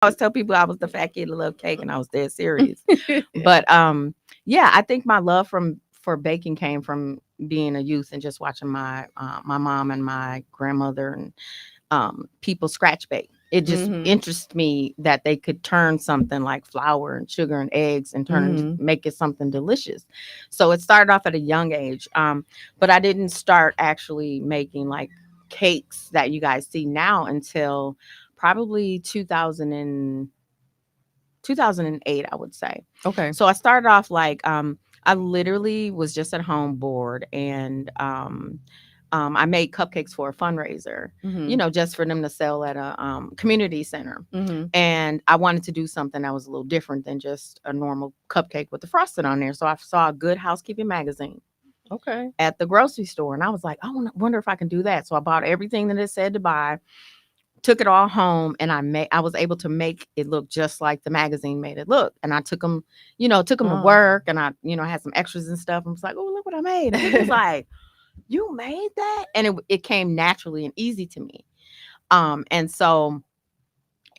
always tell people I was the fat kid that loved cake, and I was dead serious. But yeah, I think my love for baking came from being a youth and just watching my mom and my grandmother and people scratch bake. It just Mm-hmm. interests me that they could turn something like flour and sugar and eggs and Mm-hmm. make it something delicious. So it started off at a young age. But I didn't start actually making like cakes that you guys see now until probably 2008, I would say. Okay. So I started off like I literally was just at home bored, and I made cupcakes for a fundraiser, Mm-hmm. just for them to sell at a community center. Mm-hmm. And I wanted to do something that was a little different than just a normal cupcake with the frosting on there. So I saw a Good Housekeeping magazine Okay. at the grocery store, and I was like, wonder if I can do that. So I bought everything that it said to buy, took it all home, and I was able to make it look just like the magazine made it look. And I took them to Oh. work, and I had some extras and stuff. And was like, oh, look what I made. And people was like, you made that? And it came naturally and easy to me. And so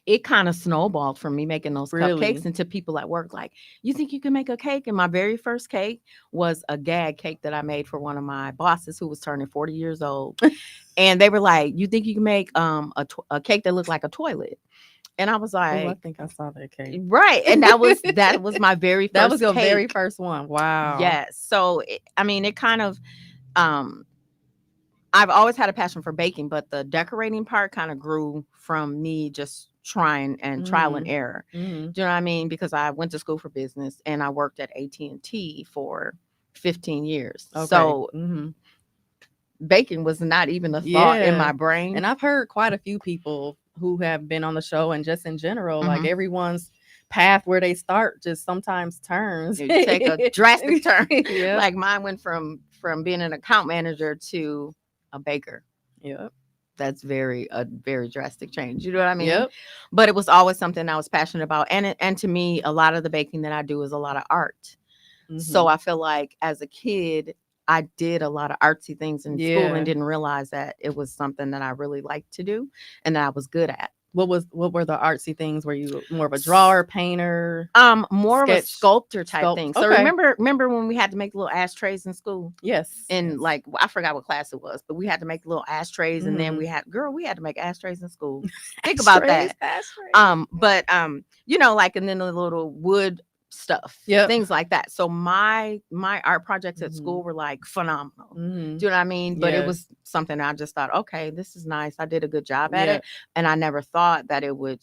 it kind of snowballed from me making those cupcakes Really? into people at work like, you think you can make a cake? And my very first cake was a gag cake that I made for one of my bosses who was turning 40 years old. And they were like, you think you can make a cake that looked like a toilet? And I was Oh, I like, think I saw that cake. right. And that was my very That was first your very cake. first one. Wow. Yes. So it kind of um I've always had a passion for baking, but the decorating part kind of grew from me just trying and trial and Mm-hmm. error. Mm-hmm. Do you know what I mean? Because I went to school for business and I worked at AT&T for 15 years. Okay. So Mm-hmm. baking was not even a thought in Yeah. my brain. And I've heard quite a few people who have been on the show and just in general, like Mhm. everyone's path where they start just sometimes turns. You take a drastic turn. Yep. Like mine went from being an account manager to a baker. Yep. That's a very drastic change. You know what I mean? Yep. But it was always something I was passionate about, and to me, a lot of the baking that I do is a lot of art. So Mm-hmm. I feel like as a kid, I did a lot of artsy things in school and Yeah. didn't realize that it was something that I really liked to do and that I was good at. What were the artsy things? Were you more of a drawer, painter, More of a sketch, sculptor type sculpt? thing. So Okay. remember when we had to make little ashtrays in school? Yes. And Yes. like I forgot what class it was, but we had to make little ashtrays, and then Mm-hmm. we had to make ashtrays in school. Think about Ashtrays. that. Ashtrays. Like, and then the little wood stuff, Yep. things like that. So my art projects at Mm-hmm. school were like phenomenal. Mm-hmm. Do you know what I mean? But it Yeah. was something I just thought, okay, this is nice. I did a good job at Yeah. it, and I never thought that it would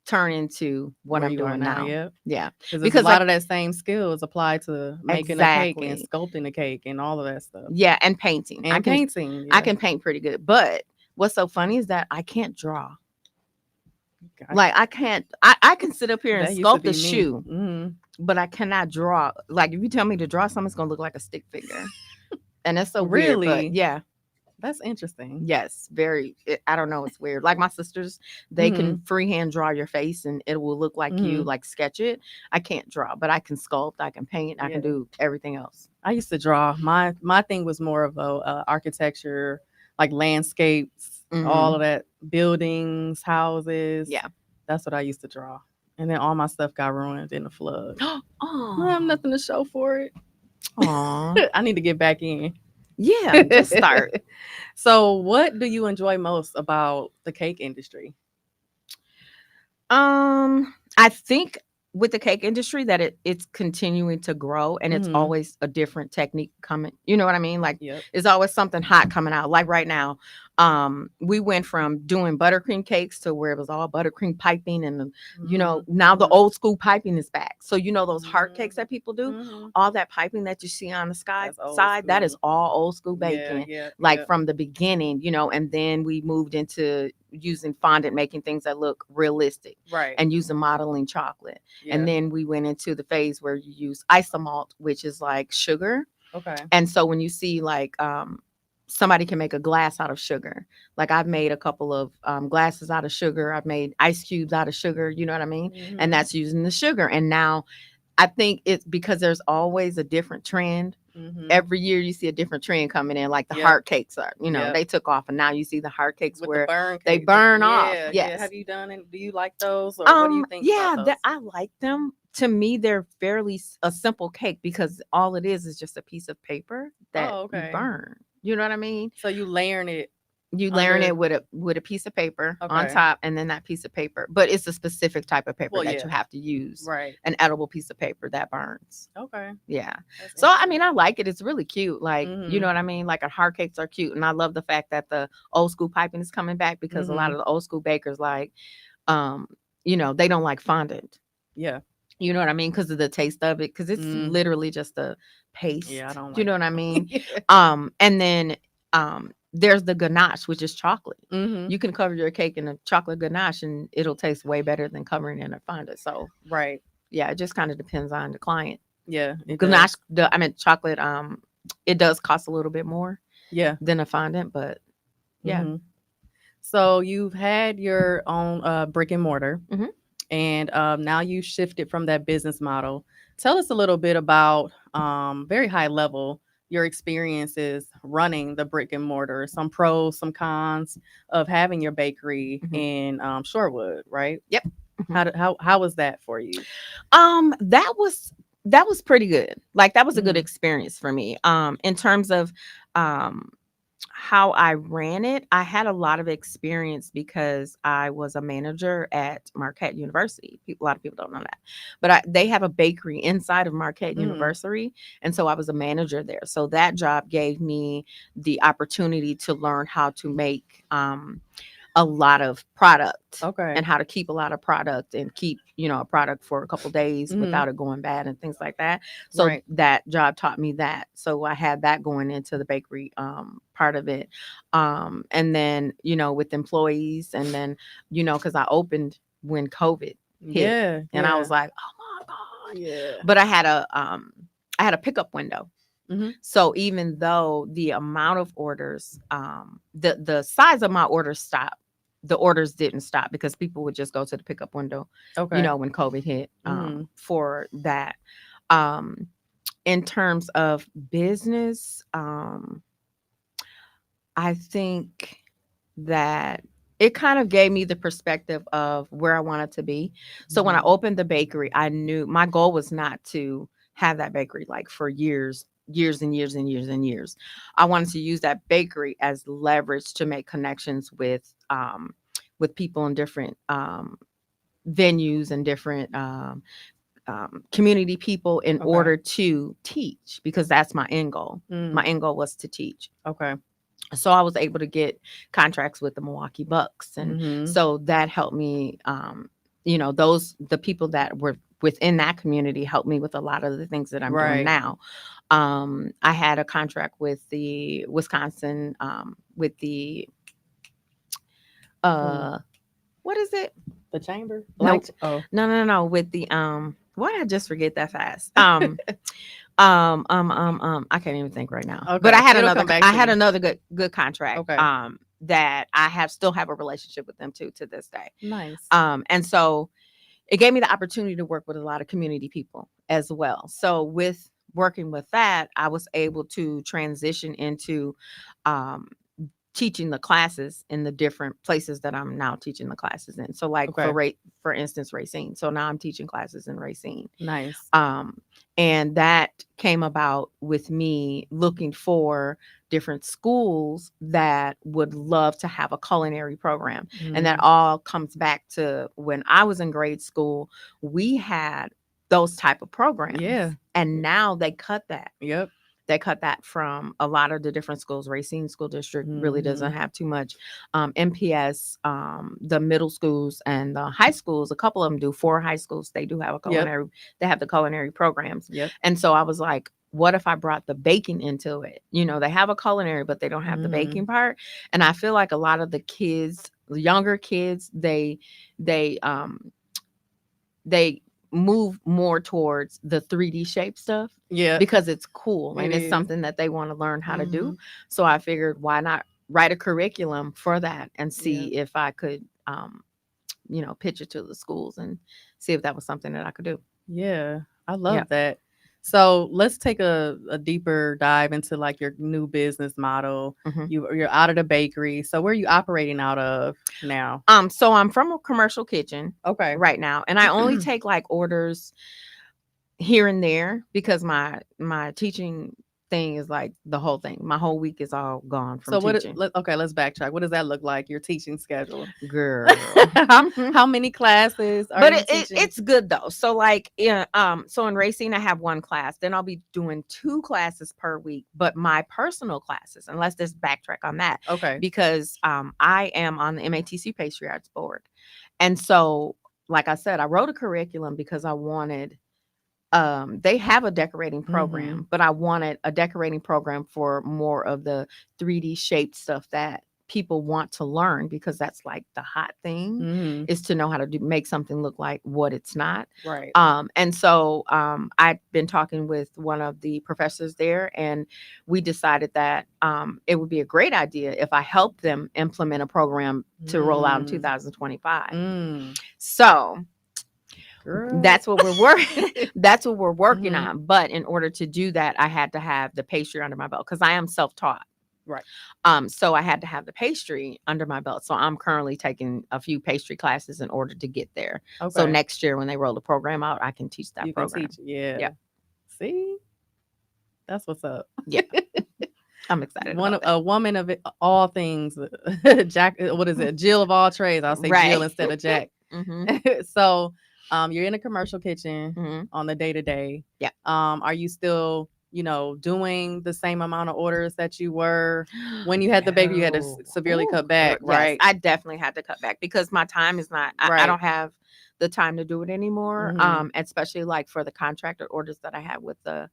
turn into what Where I'm you are doing now. now. Yep. Yeah, Because there's a because lot like of that same skills applied to making a cake and exactly, sculpting a cake and all of that stuff. yeah, and painting. And painting. I Yeah. can paint pretty good, but what's so funny is that I can't draw. I, Like I can't. I can sit up here and that used to sculpt a be me. shoe, Mm-hmm. but I cannot draw. Like if you tell me to draw something, it's gonna look like a stick figure, and that's so weird. But Really? yeah, That's interesting. yes, very. I don't know. It's weird. Like my sisters, they Mm-hmm. can freehand draw your face, and it will look like you Mm-hmm. like sketch it. I can't draw, but I can sculpt. I can paint. I can Yeah. do everything else. I used to draw. My thing was more of a architecture, like landscapes, all Hmm. of that, buildings, houses. Yeah. That's what I used to draw. And then all my stuff got ruined in the flood. I have Oh. nothing to show for it. Aw. I need to get back in. Yeah. Just start. So, what do you enjoy most about the cake industry? I think with the cake industry that it's continuing to grow, and it's Mm-hmm. always a different technique coming. You know what I mean? Like Yep. it's always something hot coming out. Like right now, we went from doing buttercream cakes to where it was all buttercream piping, and now the Mm-hmm. old school piping is back. So those heart cakes Mm-hmm. that people do, Mm-hmm. all that piping that you see on the sky That's old side, that is school. all old school Yeah, baking, yeah, like yeah. from the beginning, and then we moved into using fondant, making things that look realistic Right. and using modeling chocolate. And Yeah. then we went into the phase where you use isomalt, which is like sugar. Okay. And so when you see like somebody can make a glass out of sugar, like I've made a couple of glasses out of sugar. I've made ice cubes out of sugar. You know what I mean? And Mm-hmm. that's using the sugar. And now I think it's because there's always a different trend Mhm. Every year you see a different trend coming in, like the Yep. heart cakes are, Yep. they took off, and now you see the heart cakes With the where burn they cake. burn off. Yeah, yeah. Yes. Have you done it? Do you like those, or what do you think about Yeah, that those? I like them. To me, they're fairly a simple cake because all it is just a piece of paper that Oh, you okay. burn. You know what I mean? So you layering it You layering under. it with a piece of paper on Okay. top, and then that piece of paper, but it's a specific type of paper Well, that you yeah. have to use, Right. an edible piece of paper that burns. Okay. Yeah. That's So I interesting. mean, I like it. It's really cute. Like, you know Mhm. what I mean? Like, our heart cakes are cute, and I love the fact that the old school piping is coming back, because a lot Mhm. of the old school bakers, like, um, they don't like fondant. Yeah. You know what I mean? Because of the taste of it, because it's Mm. literally just a Yeah, I paste. don't Do you like know what I that. mean? Yeah. And then there's the ganache, which is chocolate. Mhm. You can cover your cake in a chocolate ganache, and it'll taste way better than covering it in a fondant. So Right. yeah, it just kind of depends on the client. Yeah, it Ganache, does. chocolate, it does cost a little bit more Yeah. than a fondant, but yeah. Mhm. So you've had your own brick and mortar, Hmm. and now you shifted from that business model. Tell us a little bit about, very high level, your experiences running the brick and mortar, some pros, some cons of having your bakery Hmm. in Shorewood, right? Yep. Hmm. How was that for you? That was pretty good. Like, that was a good Hmm. experience for me. In terms of um how I ran it, I had a lot of experience because I was a manager at Marquette University. A lot of people don't know that, but they have a bakery inside of Marquette Mm, University, and so I was a manager there. So that job gave me the opportunity to learn how to make a lot of product, okay. and how to keep a lot of product, and keep a product for a couple days Hmm. without it going bad and things like that. So Right. that job taught me that. So I had that going into the bakery part of it. And then with employees, and then because I opened when COVID hit, Yeah. and I was Yeah. like, oh my god. Yeah. But I had a pickup window. Hmm. So even though the amount of orders, the size of my orders stopped, the orders didn't stop, because people would just go to the pickup window, Okay. when COVID hit, Hmm. for that. Um, in terms of business, I think that it kind of gave me the perspective of where I wanted to be. So when I Hmm. opened the bakery, I knew my goal was not to have that bakery like for years, years and years and years and years. I wanted to use that bakery as leverage to make connections with people in different venues, and different community people, in Okay. order to teach, because that's my end goal. My Mm, end goal was to teach. okay. So I was able to get contracts with the Milwaukee Bucks, and Hmm. so that helped me. Those the people that were within that community helped me with a lot of the things that I'm doing Right. now. I had a contract with the Wisconsin, with the Hmm. uh, what is it? The chamber. No, Oh. no, no, no. With the why did I just forget that fast? I can't even think right now. But Okay. It'll come back I to had you. another good contract. Okay. That I still have a relationship with them to this day. Nice. And so it gave me the opportunity to work with a lot of community people as well. So with working with that, I was able to transition into um teaching the classes in the different places that I'm now teaching the classes in. So like Okay. for instance, Racine. So now I'm teaching classes in Racine. Nice. Um, and that came about with me looking for different schools that would love to have a culinary program. And that Mm, all comes back to when I was in grade school, we had those type of programs. yeah. And now Yep. they cut that from a lot of the different schools. Racine School District really doesn't Hmm. have too much. MPS, the middle schools and the high schools, a couple of them do. 4 high schools, they do have a Yep. culinary. They have the culinary programs. Yep. And so I was like, what if I brought the baking into it? They have a culinary, but they don't have the Hmm. baking part. And I feel like a lot of the kids, younger kids, they they move more towards the 3D shape stuff, Yeah. because it's cool It and it's is. something that they want to learn how to do. Hmm. So I figured, why not write a curriculum for that, and Yeah. see if I could pitch it to the schools, and see if that was something that I could do. Yeah. I Yeah. love that. So let's take a deeper dive into like your new business model. Mhm. You're out of the bakery. So where are you operating out of now? So I'm from a commercial kitchen Okay. right now, and I only take like orders here and there because my teaching thing is like the whole thing. My whole week is all gone from So teaching. okay, let's backtrack. What does that look like? Your teaching schedule. Girl. How many classes are But you teaching? it's good though. So like yeah, so in racing I have one class. Then I'll be doing two classes per week. But my personal classes, and let's just backtrack on that Okay. because I am on the MATC Pastry Arts Board. And so like I said, I wrote a curriculum because I wanted they have a decorating Mm-hmm. program, but I wanted a decorating program for more of the 3D shaped stuff that people want to learn because that's like the hot thing Mm-hmm. is to know how to make something look like what it's not. Right. And so I've been talking with one of the professors there, and we decided that it would be a great idea if I helped them implement a program to roll out in Mm. 2025. Mm. So Girl. that's what we're working. That's what we're working Mm-hmm. on. But in order to do that, I had to have the pastry under my belt because I am self-taught. Right. So I had to have the pastry under my belt. So I'm currently taking a few pastry classes in order to get there. So Okay. next year when they roll the program out, I can teach that You can program. teach. Yeah. Yeah. See, that's what's up. Yeah. I'm excited One about that. a woman of all things, Jack. What is it? Jill of all trades. I'll say Jill Right. instead of Jack. Mm-hmm. So, you're in a commercial kitchen Mm-hmm. on the day to day. Yeah. Are you still, doing the same amount of orders that you were when you had the baby? You had to No. severely Ooh, cut girl. back, Yes, right? I definitely had to cut back because my time is not, I Right. don't have the time to do it anymore. Mm-hmm. Especially like for the contracted orders that I have with the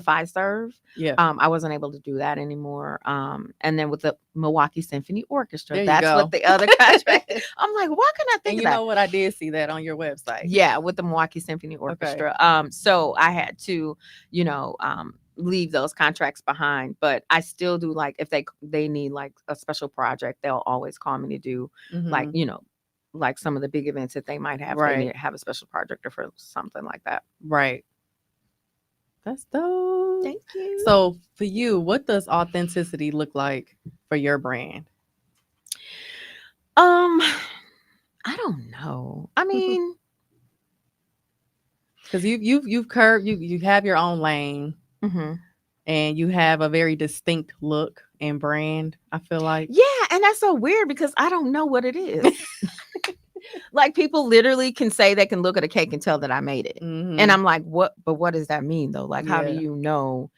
5 serve. Yeah. I wasn't able to do that anymore. And then with the Milwaukee Symphony Orchestra, There you that's what go. the other contract. I'm like, why can I And think of you that? know what? I did see that on your website. Yeah, with the Milwaukee Symphony Okay. Orchestra. So I had to, leave those contracts behind, but I still do like if they need like a special project, they'll always call me to do like, Mm-hmm. like some of the big events that they might have. They need Right. to have a special project or for something like that. Right. That's dope. Thank you. So for you, what does authenticity look like for your brand? Um, I don't know. I mean, Because you've curved you have your own lane mhm. and you have a very distinct look and brand. I feel like. Yeah, and that's so weird because I don't know what it is. Like people literally can say they can look at a cake and tell that I made it. And Mm-hmm. I'm like, what? But what does that mean though? Like, how do Yeah, you know,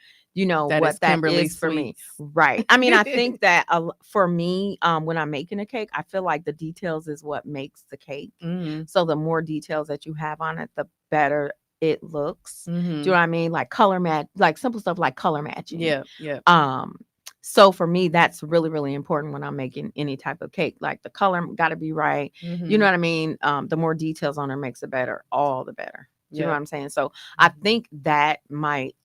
that is what that Kimberly is for me? Sweets. Right. I mean, I think that for me, when I'm making a cake, I feel like the details is what makes the cake. Mm-hmm. So the more details that you have on it, the better it looks. Do Mm-hmm. you know what I mean? Like color match, like simple stuff like color matching. Yeah, yeah. Um, so for me, that's really, really important when I'm making any type of cake. Like the color got to be right. You Mm-hmm. know what I mean? The more details on it makes it better, all the better. Do you know what Yep. I'm saying? So I think that might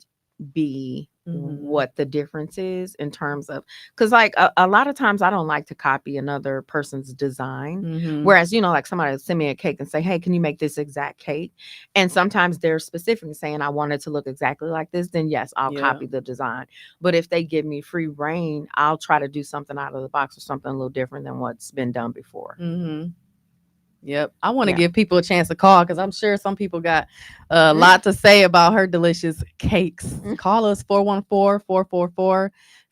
be Mm-hmm. what the difference is in terms of because like a lot of times I don't like to copy another person's design, Mm-hmm. whereas like somebody will send me a cake and say, hey, can you make this exact cake, and sometimes they're specific in saying I want it to look exactly like this, then yes, I'll Yeah. copy the design. But if they give me free reign, I'll try to do something out of the box or something a little different than what's been done before. Mm-hmm. Yep. I want to Yeah. give people a chance to call because I'm sure some people got a lot to say about her delicious cakes. Call us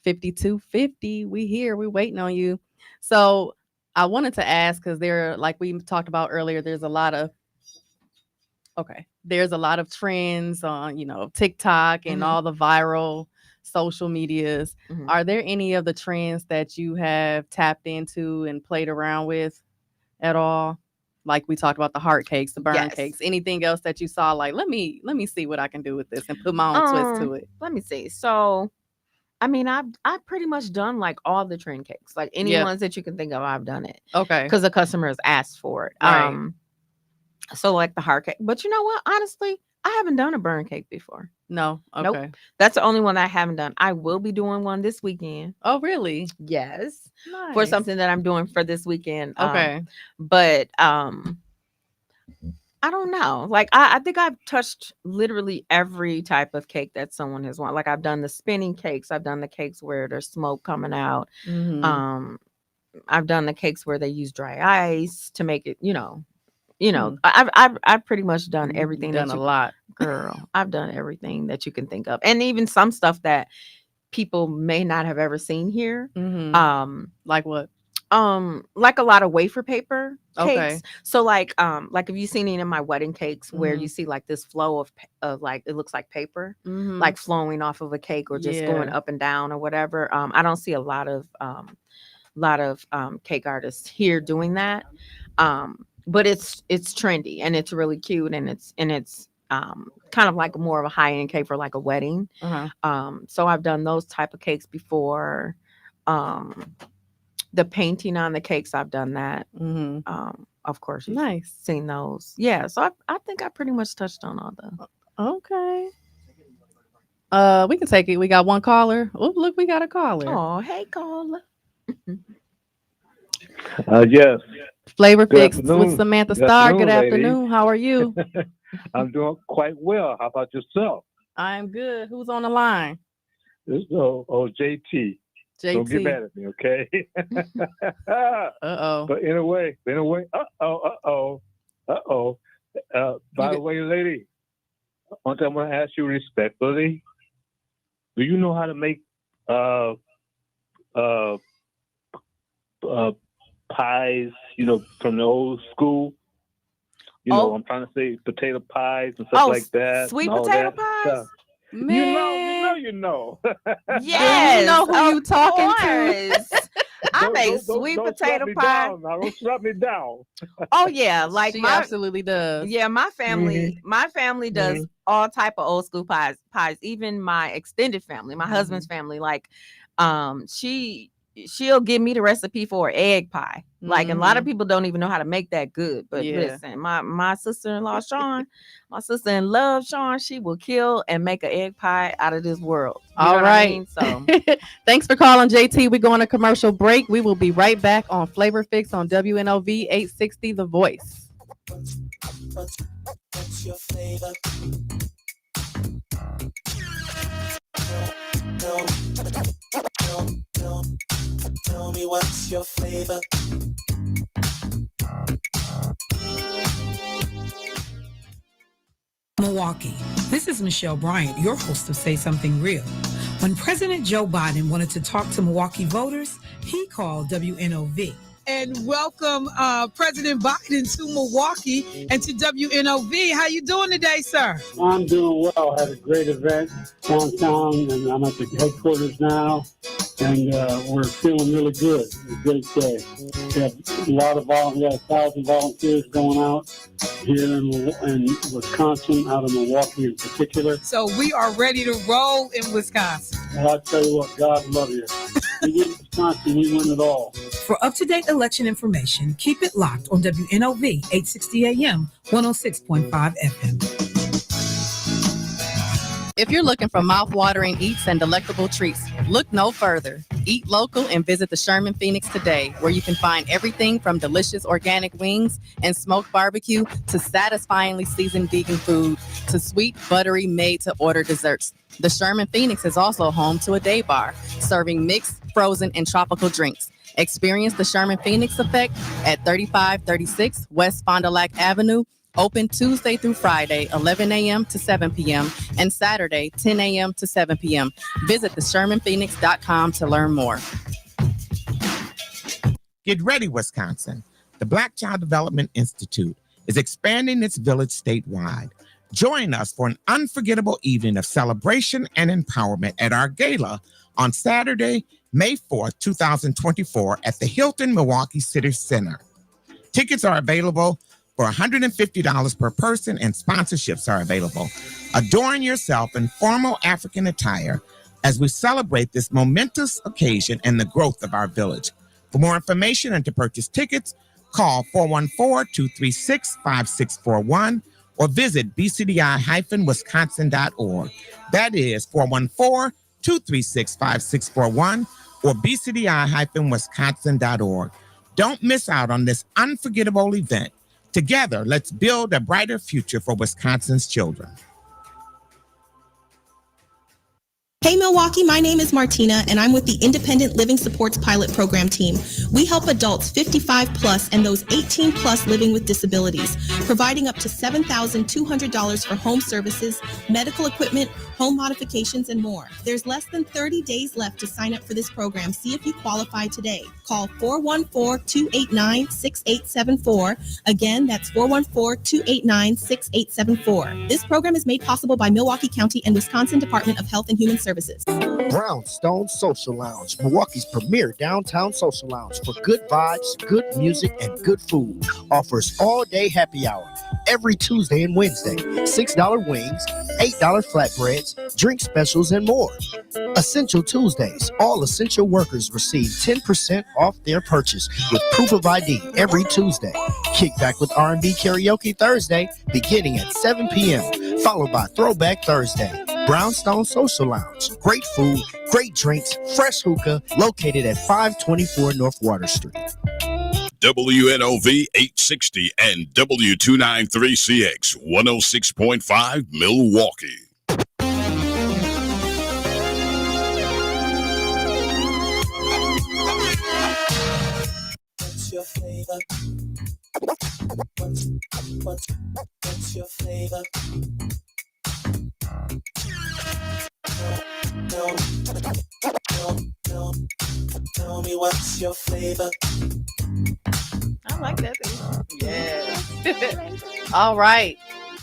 414-444-5250. We here. We waiting on you. So I wanted to ask because like we talked about earlier, there's a lot of trends on, TikTok and Mhm. all the viral social medias. Mhm. Are there any of the trends that you have tapped into and played around with at all? Like we talked about the heart cakes, the burn Yes. cakes, anything else that you saw like let me see what I can do with this and put my own twist to it. Let me see. So I mean, I've pretty much done like all the trend cakes, like any Yep. ones that you can think of. I've done it Okay. because the customer has asked for it. Right. So like the heart cake, but you know what? Honestly, I haven't done a burn cake before. No. Nope, Okay. that's the only one that I haven't done. I will be doing one this weekend. Oh, really? Yes, for Nice. something that I'm doing for this weekend. Okay. But I don't know. Like I think I've touched literally every type of cake that someone has wanted. Like I've done the spinning cakes. I've done the cakes where there's smoke coming out. Mm-hmm. Um, I've done the cakes where they use dry ice to make it. Hmm. I've pretty much done You've everything done that a you, lot. girl. I've done everything that you can think of, and even some stuff that people may not have ever seen here. Mm-hmm. Um, Like what? like a lot of wafer paper Okay. cakes. So like if you seen any of my wedding cakes where Mm-hmm. you see like this flow of like it looks like paper, Mm-hmm. like flowing off of a cake or just going Yeah. up and down or whatever. I don't see a lot of cake artists here doing that. But it's trendy and it's really cute and it's kind of like more of a high end cake for like a wedding. Uh-huh. So I've done those type of cakes before. Um, the painting on the cakes, I've done that. Mm-hmm. Of course, you've Nice. seen those. Yeah, so I think I pretty much touched on all the. Okay. We can take it. We got one caller. Oh, look, we got a caller. Oh, hey, Carla. Yes. Flavor Good Fix with afternoon. Samantha Good Starr. Good afternoon, ladies. afternoon. How are you? I'm doing quite well. How about yourself? I'm good. Who's on the line? This is JT. Don't get JT. mad at me, okay? Uh-oh. But uh-oh. You By the get way, lady, one thing I'm going to ask you respectfully. Do you know how to make uh, uh, uh, pies, from the old school? Oh, I'm trying to say potato pies and stuff like that sweet and all potato that pies. stuff. man. You know. Do you Yes, know who of you talking to? course. I make sweet Don't slap potato me pie. down now. Don't slap me down. Oh yeah, like She absolutely does. my Hmm. family does Hmm. all type of old school pies. Even my extended family, my husband's Hmm. family, like she'll give me the recipe for egg pie. Like, and a lot of Mm-hmm. people don't even know how to make that good. But Yeah. listen, my sister-in-law Sean, my sister in love Sean, she will kill and make an egg pie out of this world. You know All what I right. mean? So Thanks for calling, JT. We're going to commercial break. We will be right back on Flavor Fix on WNOV 860 The Voice. Milwaukee. This is Michelle Bryant, your host of Say Something Real. When President Joe Biden wanted to talk to Milwaukee voters, he called WNOV. And welcome President Biden to Milwaukee and to WNOV. How you doing today, sir? I'm doing well. I had a great event downtown, and I'm at the headquarters now, and we're feeling really good. It's a great day. We have a lot of we have 1,000 volunteers going out here in Wisconsin, out of Milwaukee in particular. So we are ready to roll in Wisconsin. Well, I tell you what, God love you. We win Wisconsin, we win it all. For up-to-date election information, keep it locked on WNOV 860 AM, 106.5 FM. If you're looking for mouth-watering eats and delectable treats, look no further. Eat local and visit the Sherman Phoenix today, where you can find everything from delicious organic wings and smoked barbecue to satisfyingly seasoned vegan food to sweet, buttery, made-to-order desserts. The Sherman Phoenix is also home to a day bar, serving mixed, frozen, and tropical drinks. Experience the Sherman Phoenix effect at 3536 West Fond du Lac Avenue, open Tuesday through Friday, 11 a.m. to 7 p.m., and Saturday, 10 a.m. to 7 p.m. Visit theshermanphoenix.com to learn more. Get ready, Wisconsin. The Black Child Development Institute is expanding its village statewide. Join us for an unforgettable evening of celebration and empowerment at our gala on Saturday, May 4th, 2024 at the Hilton Milwaukee City Center. Tickets are available for $150 per person and sponsorships are available. Adorn yourself in formal African attire as we celebrate this momentous occasion and the growth of our village. For more information and to purchase tickets, call 414-236-5641 or visit bcdi-wisconsin.org. That is 414-236-5641 or bcdi-wisconsin.org. Don't miss out on this unforgettable event. Together, let's build a brighter future for Wisconsin's children. Hey Milwaukee, my name is Martina and I'm with the Independent Living Supports Pilot Program team. We help adults 55 plus and those 18 plus living with disabilities, providing up to $7,200 for home services, medical equipment, home modifications, and more. There's less than 30 days left to sign up for this program. See if you qualify today. Call 414-289-6874. Again, that's 414-289-6874. This program is made possible by Milwaukee County and Wisconsin Department of Health and Human Services. Brownstone Social Lounge, Milwaukee's premier downtown social lounge for good vibes, good music, and good food. Offers all-day happy hour every Tuesday and Wednesday. $6 wings, $8 flatbreads, drink specials, and more. Essential Tuesdays. All essential workers receive 10% off their purchase with proof of ID every Tuesday. Kickback with R&B Karaoke Thursday beginning at 7 p.m., followed by Throwback Thursday. Brownstone Social Lounge. Great food, great drinks, fresh hookah, located at 524 North Water Street. WNOV 860 and W293CX 106.5 Milwaukee. What's your flavor? What's your flavor? No, tell me what's your flavor? I like that thing. Yeah. All right.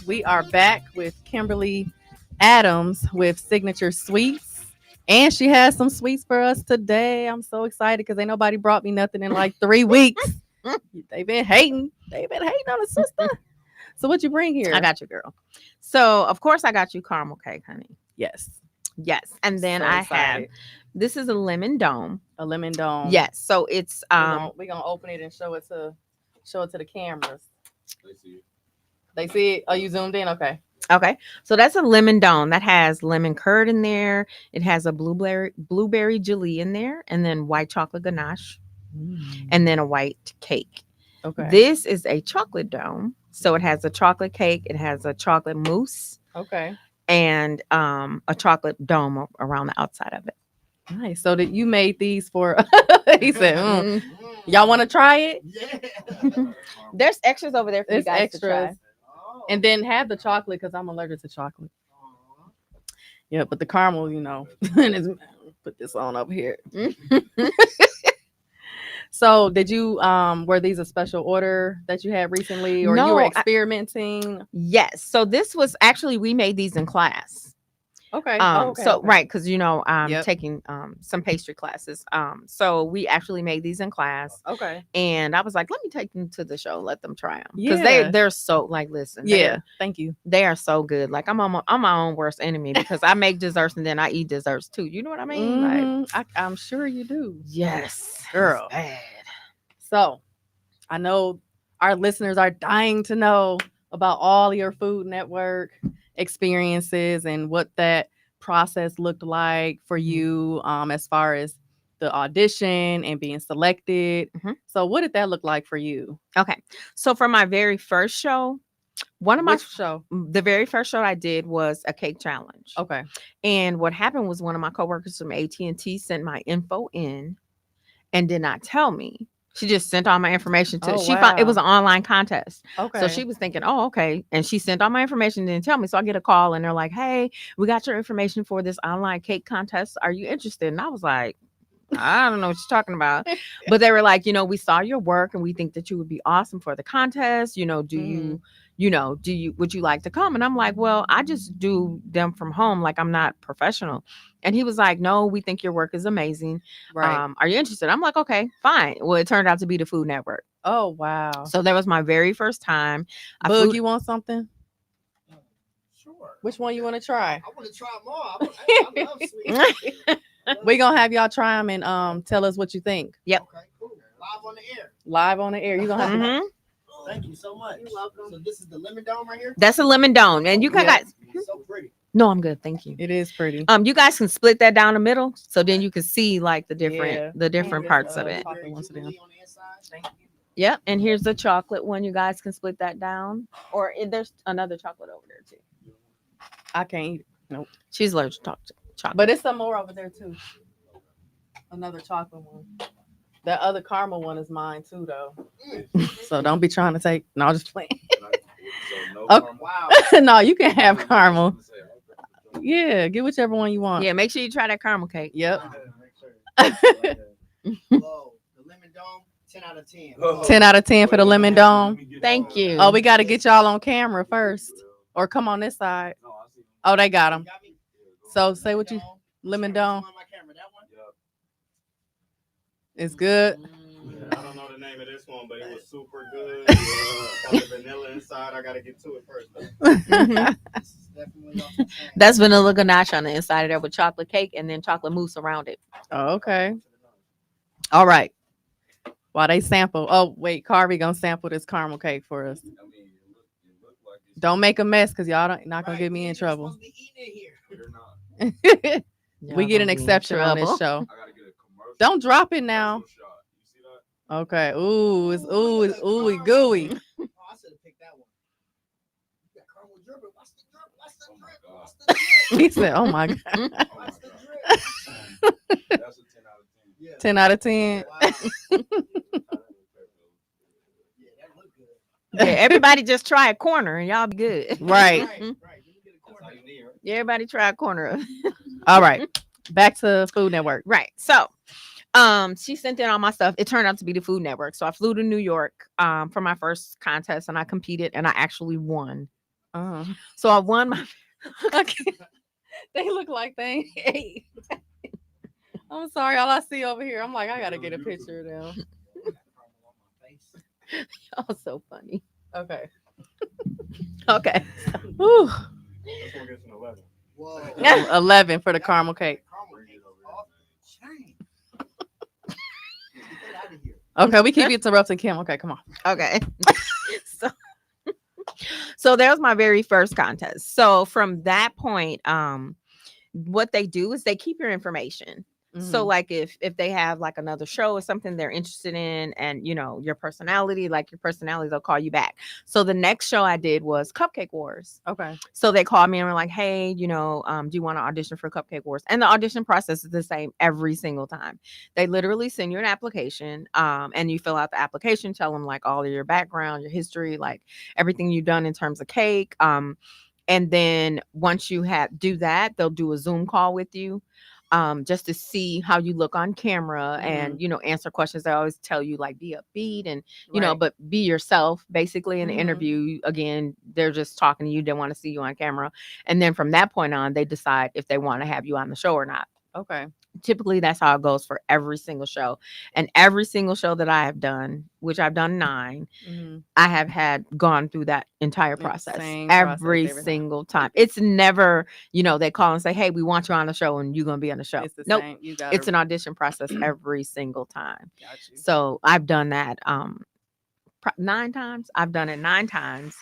We are back with Kimberly Adams with Signature Sweets. And she has some sweets for us today. I'm so excited because ain't nobody brought me nothing in like 3 weeks. They've been hating. On the sister. So what you bring here? I got you, girl. So, of course, I got you caramel cake, honey. Yes. And then So I excited. have, this is a lemon dome. A lemon dome. Yes. So it's, we're gonna open it and show it to the cameras. They see it. Oh, you zoomed in? Okay. So that's a lemon dome that has lemon curd in there. It has a blueberry jelly in there, and then white chocolate ganache, and then a white cake. Okay. This is a chocolate dome. So it has a chocolate cake. It has a chocolate mousse. Okay. And a chocolate dome around the outside of it. Nice. So that you made these for he said, y'all want to try it? Yeah. There's extras over there for There's you guys extras. to try. And then have the chocolate because I'm allergic to chocolate. Yeah, but the caramel, put this on over here. So did you were these a special order that you had recently, or No, you were experimenting? Yes. So this was actually, we made these in class. Okay. Right, because I'm Yep. taking some pastry classes. So we actually made these in class, Okay. and I was like, let me take them to the show, let them try them, because Yeah. they're so, like, listen, Yeah. Thank you. they are so good. Like, I'm my own worst enemy because I make desserts and then I eat desserts too. You know what I mean? Like, I'm sure you do. yes, Girl. it's bad. So I know our listeners are dying to know about all your Food Network experiences and what that process looked like for you as far as the audition and being selected. So what did that look like for you? Okay, so for my very first show, Which show? the very first show I did was a cake challenge. Okay. And what happened was one of my coworkers from AT&T sent my info in and did not tell me. She just sent all my information to. Oh, She found it wow. was an online contest. Okay. So she was thinking, oh, okay. And she sent all my information, didn't tell me. So I get a call and they're like, hey, we got your information for this online cake contest. Are you interested? And I was like, I don't know what you're talking about. But they were like, we saw your work and we think that you would be awesome for the contest. Would you like to come? And I'm like, well, I just do them from home. Like, I'm not professional. And he was like, no, we think your work is amazing. Right. Are you interested? I'm like, okay, fine. Well, it turned out to be the Food Network. Oh, wow. So that was my very first time. Boog, you want something? Sure. Which one you want to try? I want to try more. I love sweets. We're going to have y'all try them and tell us what you think. Yep. Okay, cool. Live on the air. Live on the air. You're going to have to. Mhm. Thank you so much. You're welcome. So this is the lemon dome right here? That's a lemon dome. And you Yeah. guys, So pretty. no, I'm good. Thank you. It is pretty. You guys can split that down the middle. So then you can see like the different Yeah. the different Yeah. parts of it. Chocolate ones of them. On the inside. Thank you. Yep. And here's the chocolate one. You guys can split that down. Or there's another chocolate over there too. I can't eat it. Nope. She's allergic to chocolate. But it's some more over there too. Another chocolate one. That other caramel one is mine too, though. So don't be trying to take. No, I'm just playing. Okay. Wow. No, you can have caramel. Yeah, get whichever one you want. Yeah, make sure you try that caramel cake. Yep. Whoa, the lemon dome, 10 out of 10. 10 out of 10 for the lemon dome. Thank you. Oh, we got to get y'all on camera first. Or come on this side. Oh, they got them. So say what you, lemon dome. It's good. I don't know the name of this one, but it was super good. Got the vanilla inside. I got to get to it first, though. That's vanilla ganache on the inside of there with chocolate cake and then chocolate mousse around it. Oh, okay. All right. While they sample. Oh, wait. Carvey going to sample this caramel cake for us. Don't make a mess because y'all not going to get me in trouble. We get an exception on this show. Don't drop it now. Okay. Ooh, it's ooey gooey. He said, "Oh my god." 10 out of 10. Yeah, everybody just try a corner and y'all be good. Right. Yeah, everybody try a corner of All right. Back to Food Network. Right. So she sent in all my stuff. It turned out to be the Food Network. So I flew to New York for my first contest and I competed and I actually won. So I won my They look like they ate. I'm sorry, all I see over here. I'm like, I gotta get a picture of them. Y'all so funny. Okay. Okay. Whew. This one gets an 11. Whoa. 11 for the caramel cake. Okay, we keep interrupting Kim. Okay, come on. Okay. So that was my very first contest. So from that point, what they do is they keep your information. So like if they have like another show or something they're interested in and you know your personality, they'll call you back. So the next show I did was Cupcake Wars. Okay. So they called me and were like, hey, you know, do you want to audition for Cupcake Wars? And the audition process is the same every single time. They literally send you an application and you fill out the application, tell them like all of your background, your history, like everything you've done in terms of cake. And then once you do that, they'll do a Zoom call with you. Just to see how you look on camera and, you know, answer questions. They always tell you like be upbeat and, you know, but be yourself basically in the interview. Again, they're just talking to you. They want to see you on camera. And then from that point on, they decide if they want to have you on the show or not. Okay. Typically, that's how it goes for every single show. And every single show that I have done, which I've done 9, I have gone through that entire process every single time. It's never, you know, they call and say, hey, we want you on the show and you're going to be on the show. It's the nope. same. It's an audition process every single time. So I've done that 9 times. I've done it 9 times.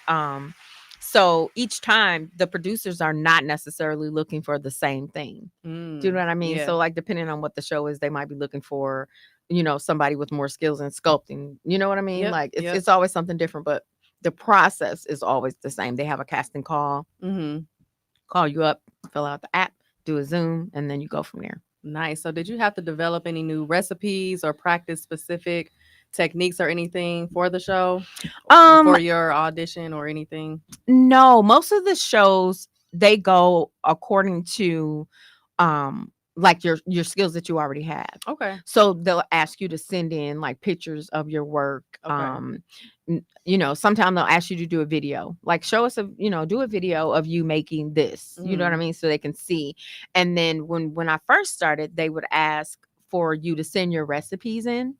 So each time the producers are not necessarily looking for the same thing. Do you know what I mean? Yeah. So like depending on what the show is, they might be looking for, you know, somebody with more skills in sculpting. You know what I mean? Like it's always something different, but the process is always the same. They have a casting call, call you up, fill out the app, do a Zoom, and then you go from there. Nice. So did you have to develop any new recipes or practice specific techniques or anything for the show for your audition or anything? No, most of the shows they go according to like your skills that you already have. Okay. So they'll ask you to send in like pictures of your work. Okay. You know, sometimes they'll ask you to do a video, like show us do a video of you making this, you know what I mean? So they can see. And then when I first started, they would ask for you to send your recipes in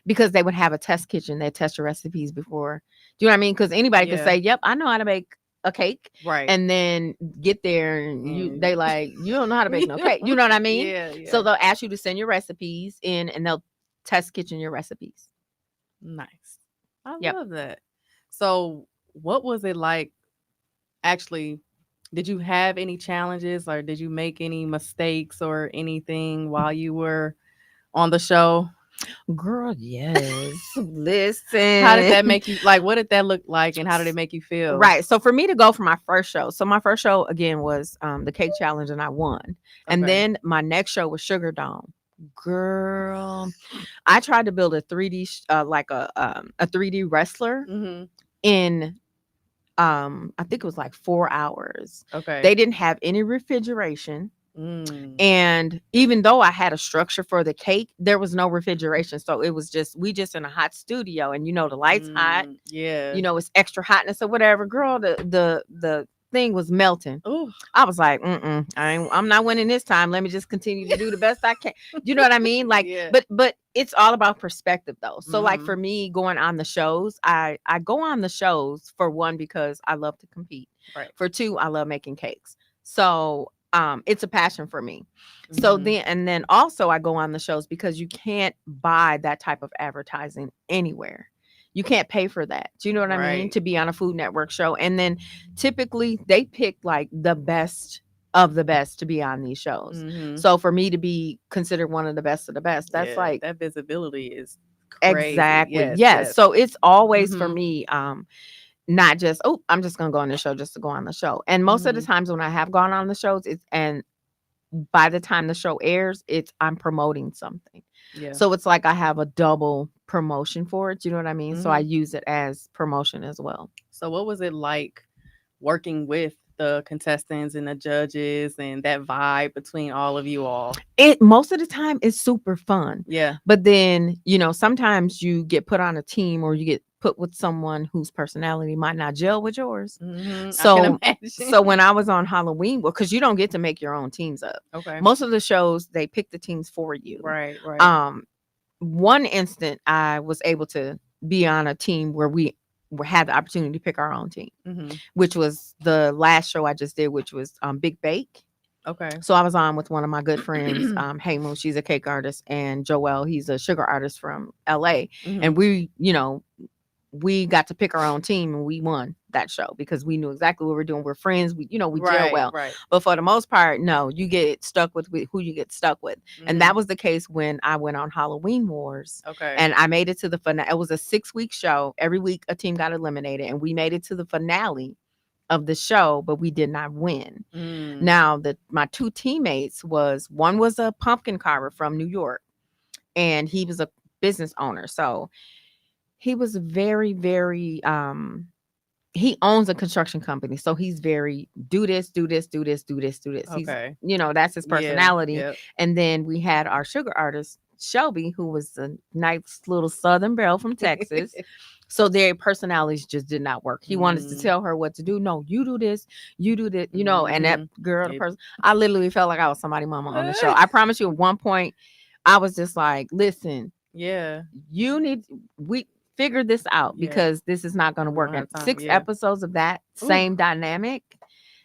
because they would have a test kitchen. They test your recipes before. Do you know what I mean? Because anybody could say, yep, I know how to make a cake. Right. And then get there and they like, you don't know how to make no cake. You know what I mean? Yeah. So they'll ask you to send your recipes in and they'll test kitchen your recipes. Nice. I love that. So what was it like actually? Did you have any challenges or did you make any mistakes or anything while you were on the show? Girl, yes. Listen. How did that make you like? What did that look like, and how did it make you feel? Right. So for me to go for my first show, so my first show again was the Cake Challenge, and I won. And Okay. then my next show was Sugar Dome. Girl, I tried to build a 3D like a 3D wrestler Mm-hmm. in I think it was like 4 hours. Okay. They didn't have any refrigeration. Mm. And even though I had a structure for the cake, there was no refrigeration. So it was just in a hot studio, and the lights hot, Yeah. it's extra hotness or whatever. Girl, the thing was melting. Ooh. I was like, I'm not winning this time. Let me just continue to do the best I can. You know what I mean? Like, Yeah. but it's all about perspective though. So like Mhm. for me going on the shows, I go on the shows for one because I love to compete. Right. For two, I love making cakes. So it's a passion for me. So Mhm. then also I go on the shows because you can't buy that type of advertising anywhere. You can't pay for that. Do you know what I mean? Right. To be on a Food Network show. And then typically they pick like the best of the best to be on these shows. Mhm. So for me to be considered one of the best that's Yeah, like that visibility is crazy. exactly. Yes. Yes. So it's always for Mhm. me not just, oh, I'm just gonna go on the show just to go on the show. And most of the Mhm. times when I have gone on the shows, it's and by the time the show airs, I'm promoting something. Yeah. So it's like I have a double promotion for it. You know what I mean? So I Mhm. use it as promotion as well. So what was it like working with the contestants and the judges and that vibe between all of you all? It most of the time is super fun. Yeah. But then, sometimes you get put on a team or you get put with someone whose personality might not gel with yours. Mhm. I So can imagine. so when I was on Halloween, well, because you don't get to make your own teams up. Okay. Most of the shows they pick the teams for you. Right. Right. One instant I was able to be on a team where we had the opportunity to pick our own team, Mhm. which was the last show I just did, which was Big Bake. Okay. So I was on with one of my good friends, Haymo, she's a cake artist, and Joel, he's a sugar artist from LA. Mhm. And we got to pick our own team and we won that show because we knew exactly what we're doing. We're friends. We gel Right. well. Right. But for the most part, no, you get stuck with who you get stuck with. And Mhm. that was the case when I went on Halloween Wars. Okay. And I made it to the finale. It was a 6-week show. Every week a team got eliminated. And we made it to the finale of the show, but we did not win. Mm. Now, my two teammates one was a pumpkin carver from New York, and he was a business owner. So he was very, very he owns a construction company. So he's very do this, do this, do this, do this, do this. Okay. He's, that's his Yeah. personality. Yep. And then we had our sugar artist, Shelby, who was a nice little Southern belle from Texas. So their personalities just did not work. He wanted to tell her what to do. No, you do this, you do that, and that girl, the person, I literally felt like I was somebody's mama on the show. I promise you at one point, I was just like, listen, Yeah. we figure this out Yeah. because this is not going to We work. don't have And time, 6 yeah. episodes of that same dynamic.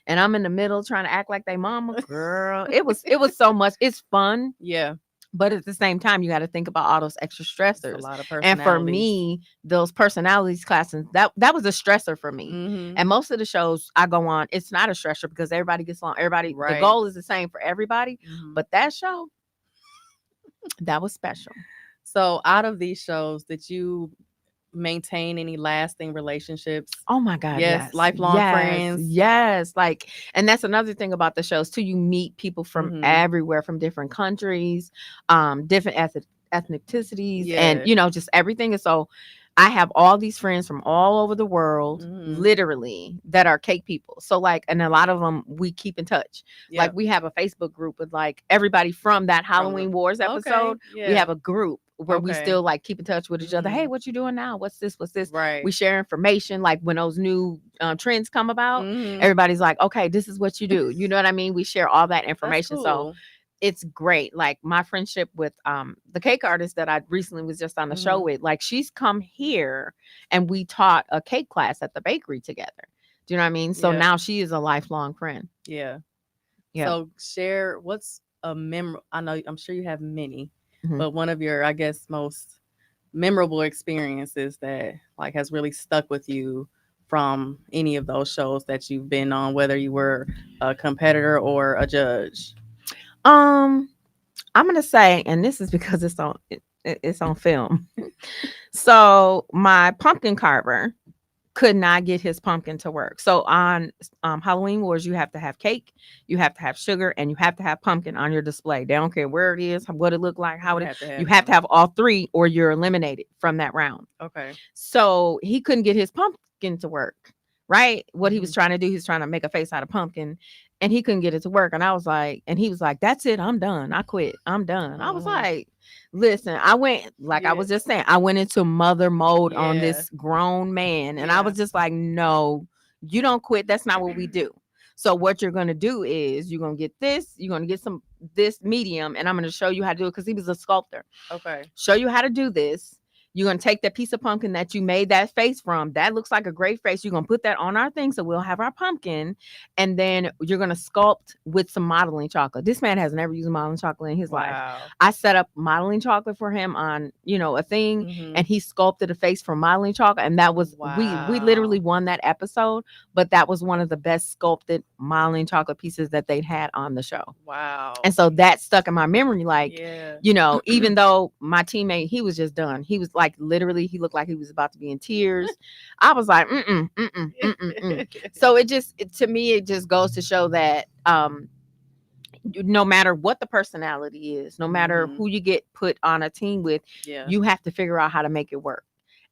And I'm in the middle trying to act like they mama. Girl, it was so much. It's fun. Yeah. But at the same time, you got to think about all those extra It's stressors. a lot of And for personalities. me, those personalities classes, that was a stressor for me. Mhm. And most of the shows I go on, it's not a stressor because everybody gets along. Everybody, the Right. goal is the same for everybody. Mhm. But that show, that was special. So out of these shows, did you maintain any lasting relationships? Oh my God. Yes, lifelong friends. Yes. Like, and that's another thing about the shows too. You meet people from Mhm. everywhere, from different countries, different ethnicities, Yeah. and just everything. And so I have all these friends from all over the world, Mhm. literally, that are cake people. So like, and a lot of them we keep in touch. Like Yep. we have a Facebook group with like everybody from that Halloween Wars episode. Okay. We Yeah. have a group where we Okay. still like keep in touch with each other. Mhm. Hey, what you doing now? What's this? What's this? Right. We share information. Like when those new trends come about, Mhm. everybody's like, okay, this is what you do. You know what I mean? We share all that That's information. So cool. it's great. Like my friendship with the cake artist that I recently was just on the show Mhm. with, like she's come here and we taught a cake class at the bakery together. Do you know what I mean? So Yeah. now she is a lifelong friend. Yeah. Yeah. So share what's a I know I'm sure you have many, Mhm. but one of your, I guess, most memorable experiences that like has really stuck with you from any of those shows that you've been on, whether you were a competitor or a judge. I'm gonna say, and this is because it's on It's on film. So my pumpkin carver could not get his pumpkin to work. So on Halloween Wars, you have to have cake, you have to have sugar, and you have to have pumpkin on your display. They don't care where it is, what it look like, how You it. have to have You have to them. have all three, or you're eliminated from that round. Okay. So he couldn't get his pumpkin to work. Right? What he was Mhm. trying to do, he was trying to make a face out of pumpkin, and he couldn't get it to work. And I was like, and he was like, "That's it, I'm done. I quit. I'm done." I was Mhm. like, "Listen, I went like I Yeah. was just saying, I went into mother mode on Yeah. this grown man, and I Yeah. was just like, no, you don't quit. That's not what we do. So what you're gonna do is you're gonna get this, you're gonna get some this medium, and I'm gonna show you how to do it because he was a sculptor. Okay. Show you how to do this. You're going to take that piece of pumpkin that you made that face from. That looks like a great face. You're going to put that on our thing so we'll have our pumpkin. And then you're going to sculpt with some modeling chocolate. This man has never used modeling chocolate in his life. Wow. I set up modeling chocolate for him on, a thing, Mhm. and he sculpted a face from modeling chocolate. And that was, we literally Wow. won that episode, but that was one of the best sculpted modeling chocolate pieces that they'd had on the show. Wow. And so that stuck in my memory, like, Yeah. even though my teammate, he was just done. He was like, literally, he looked like he was about to be in tears. I was like, So to me, it just goes to show that no matter what the personality is, no matter Mhm. who you get put on a team with, Yeah. you have to figure out how to make it work.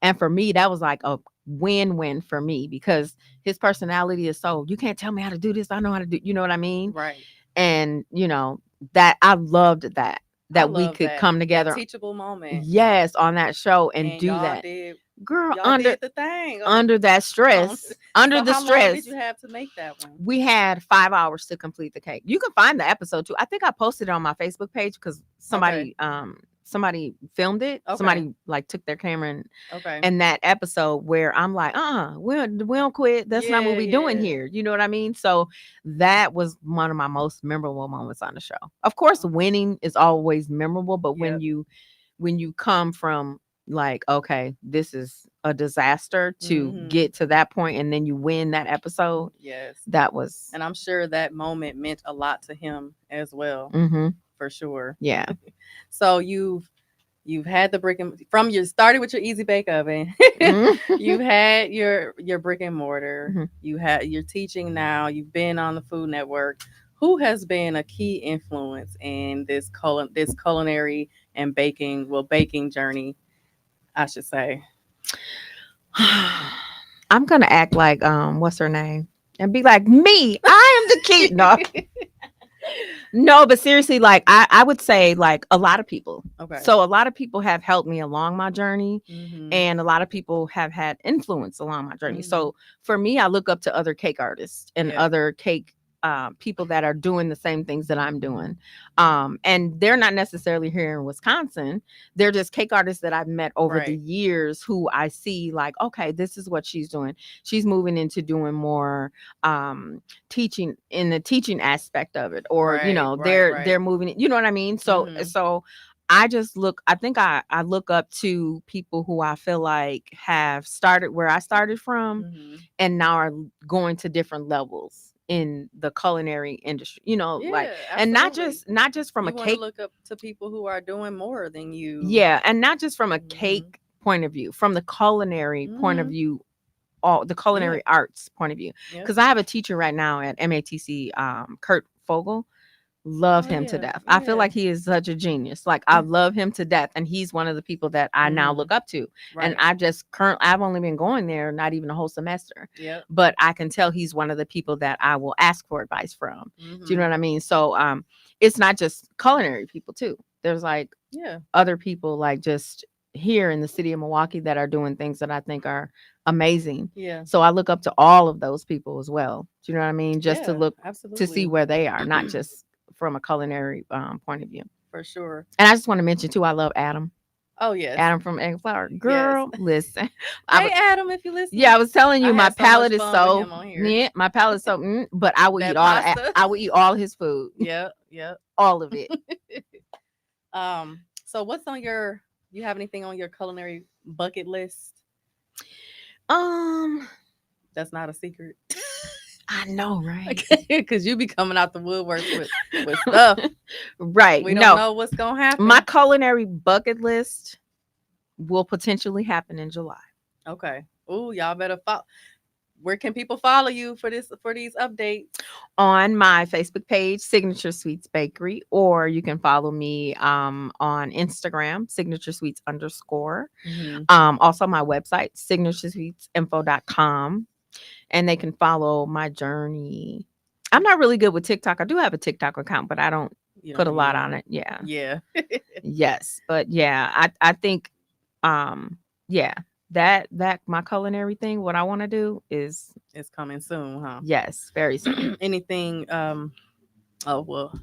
And for me, that was like a win-win for me because his personality is so, you can't tell me how to do this. I know how to do, you know what I mean? Right. And that I loved that I we love could that. come That together, teachable moment. yes, on that show and And do y'all that, did girl, y'all did the thing. under that On stress, under so the how long did stress. you have to make that one? We had 5 hours to complete the cake. You can find the episode too. I think I posted it on my Facebook page because somebody filmed it. Okay. Somebody like took their camera Okay. and that episode where I'm like, we don't quit. That's not what Yeah, we doing yeah. here. You know what I mean? So that was one of my most memorable moments on the show. Of course, winning is always memorable, but when Yep. you come from like, okay, this is a disaster to Mhm. get to that point and then you win that episode, Yes. that was And I'm sure that moment meant a lot to him as well, for sure. yeah. So you've had the brick and from your started with your easy bake oven. Mhm. You've had your brick and mortar. Mhm. You're teaching now. You've been on the Food Network. Who has been a key influence in this culinary and baking journey, I should say? I'm gonna act like what's her name and be like, me, I am the key. No, but seriously, like I would say like a lot of people. Okay. So a lot of people have helped me along my journey, Mhm. and a lot of people have had influence along my journey. Mhm. So for me, I look up to other cake artists and Yeah. other cake people that are doing the same things that I'm doing. And they're not necessarily here in Wisconsin. They're just cake artists that I've met over the Right. years who I see like, okay, this is what she's doing. She's moving into doing more teaching in the teaching aspect of it, or Right, right, they're right. moving it, you know what I mean? So Mhm. I think I look up to people who I feel like have started where I started from Mhm. and now are going to different levels in the culinary industry, like, Yeah, and not absolutely. just from You a want to cake, look up to people who are doing more than you. yeah, and not just from a Mhm. cake point of view, from the culinary point of Mhm. view, all the Yeah. culinary arts point of view. Yep. Because I have a teacher right now at MATC, Kurt Fogel. Love Oh him to yeah, death. I feel yeah. like he is such a genius. Like I love him to death, and he's one of the people that I now look Mhm. up to. And Right. I've only been going there not even a whole semester, Yep. but I can tell he's one of the people that I will ask for advice from. Do you know Mhm. what I mean? So it's not just culinary people too. There's like Yeah. other people like just here in the city of Milwaukee that are doing things that I think are amazing. Yeah. So I look up to all of those people as well. Do you know what I mean? Just to Yeah. look to see Absolutely. where they are, not just from a culinary point of view. For sure. And I just want to mention too, I love Adam. Oh yes. Adam from Egg Flour. Yes. Girl, listen. Hey Adam, if you listen. Yeah, I was telling you, I my had so much palate is fun with so him on here. yeah, my palate is so but I would That eat all pasta. I would eat all his food. Yep. Yep. All of it. So what's on you have anything on your culinary bucket list? Um That's not a secret. I know, right? Because you be coming out the woodworks with stuff. Right. We don't No, know what's gonna happen. my culinary bucket list will potentially happen in July. Okay. Ooh, y'all better follow. Where can people follow you for these updates? On my Facebook page, Signature Sweets Bakery, or you can follow me on Instagram, Signature Sweets _. Also my website, signaturesweetsinfo.com, and they can follow my journey. I'm not really good with TikTok. I do have a TikTok account, but I don't You put a don't lot use on it. it. Yeah. Yeah. Yes. But yeah, I think yeah, that my culinary thing, what I want to do is It's coming soon, huh? yes, very soon. Anything oh well,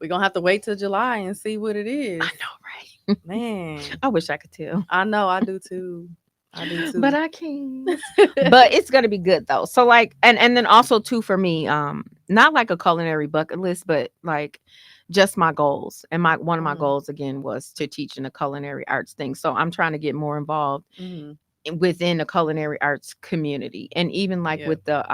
we're gonna have to wait till July and see what it is. I know, right? Man. I wish I could tell. I know, I do too. I do too. But I can't. But it's gonna be good though. So like, and then also too for me, not like a culinary bucket list, but like just my goals. And my one of my goals again was to teach in a culinary arts thing. So I'm trying to get more involved within the culinary arts community, and even like with the